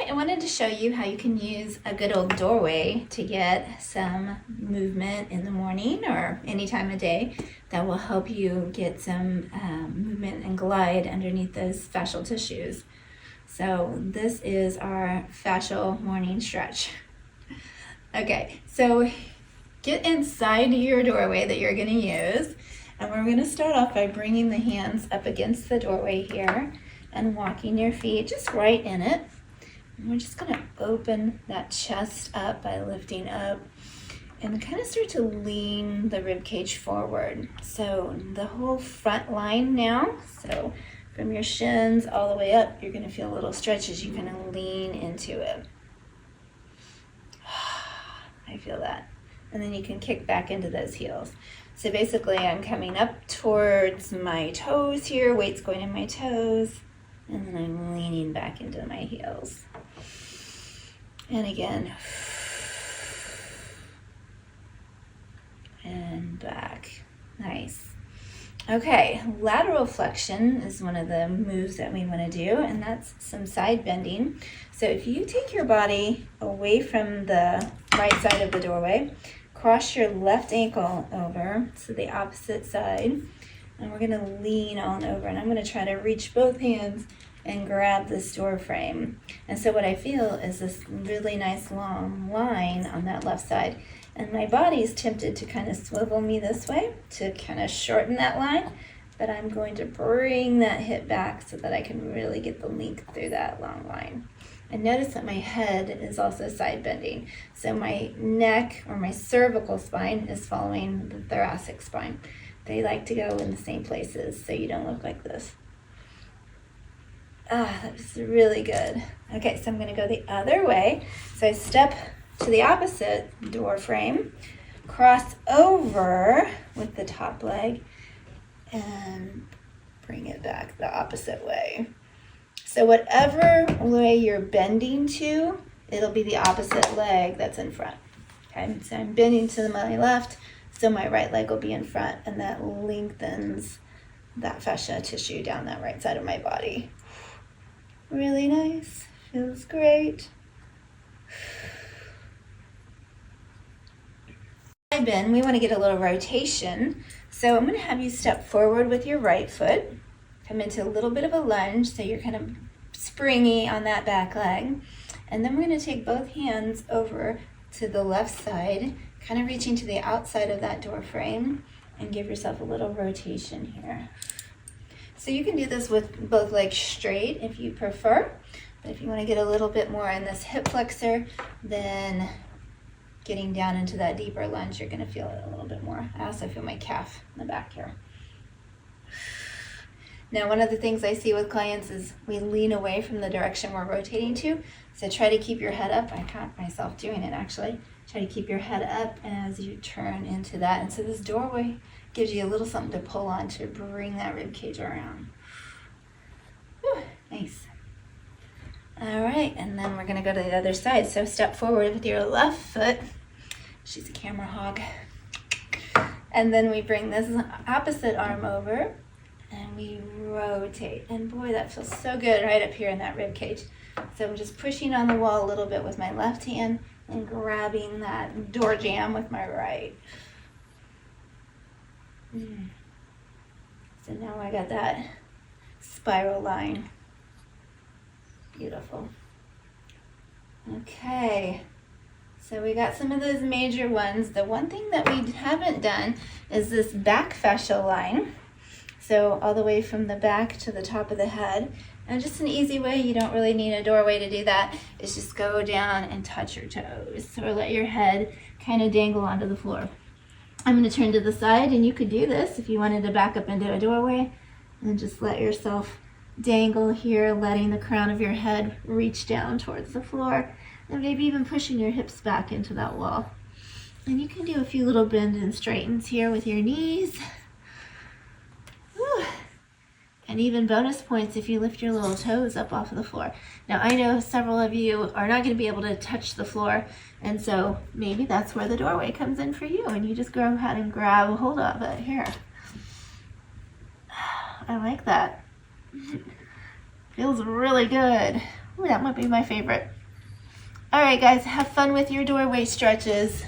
I wanted to show you how you can use a good old doorway to get some movement in the morning or any time of day that will help you get some movement and glide underneath those fascial tissues. So this is our fascial morning stretch. Okay, so get inside your doorway that you're going to use, and we're going to start off by bringing the hands up against the doorway here and walking your feet just right in it. And we're just going to open that chest up by lifting up and kind of start to lean the rib cage forward. So the whole front line now, so from your shins all the way up, you're going to feel a little stretch as you kind of lean into it. I feel that. And then you can kick back into those heels. So basically I'm coming up towards my toes here, weight's going in my toes, and then I'm leaning back into my heels. And again, and back. Nice. Okay, lateral flexion is one of the moves that we want to do, and that's some side bending. So if you take your body away from the right side of the doorway, cross your left ankle over to the opposite side, and we're going to lean on over, and I'm going to try to reach both hands and grab this door frame. And so what I feel is this really nice long line on that left side, and my body's tempted to kind of swivel me this way to kind of shorten that line, but I'm going to bring that hip back so that I can really get the length through that long line. And notice that my head is also side bending. So my neck or my cervical spine is following the thoracic spine. They like to go in the same places so you don't look like this. That was really good. Okay, so I'm going to go the other way. So I step to the opposite door frame, cross over with the top leg, and bring it back the opposite way. So whatever way you're bending to, it'll be the opposite leg that's in front. Okay, so I'm bending to my left, so my right leg will be in front, and that lengthens that fascia tissue down that right side of my body. Really nice, feels great. Side bend, we want to get a little rotation. So I'm going to have you step forward with your right foot, come into a little bit of a lunge, so you're kind of springy on that back leg. And then we're going to take both hands over to the left side, kind of reaching to the outside of that door frame, and give yourself a little rotation here. So you can do this with both legs straight if you prefer, but if you want to get a little bit more in this hip flexor, then getting down into that deeper lunge, you're going to feel it a little bit more. I also feel my calf in the back here. Now, one of the things I see with clients is we lean away from the direction we're rotating to, so try to keep your head up. I caught myself doing it actually. Try to keep your head up as you turn into that. And so this doorway gives you a little something to pull on to bring that rib cage around. Whew, nice. All right, and then we're gonna go to the other side. So step forward with your left foot. She's a camera hog. And then we bring this opposite arm over and we rotate. And boy, that feels so good right up here in that rib cage. So I'm just pushing on the wall a little bit with my left hand and grabbing that door jamb with my right. So now I got that spiral line. Beautiful. Okay, so we got some of those major ones. The one thing that we haven't done is this back fascial line. So all the way from the back to the top of the head. And just an easy way, you don't really need a doorway to do that, is just go down and touch your toes, or let your head kind of dangle onto the floor. I'm going to turn to the side, and you could do this if you wanted to back up into a doorway, and just let yourself dangle here, letting the crown of your head reach down towards the floor, and maybe even pushing your hips back into that wall. And you can do a few little bends and straightens here with your knees. Whew. And even bonus points if you lift your little toes up off of the floor. Now I know several of you are not going to be able to touch the floor, and so maybe that's where the doorway comes in for you, and you just go ahead and grab a hold of it here. I like that. Feels really good. Ooh, that might be my favorite. All right, guys, have fun with your doorway stretches.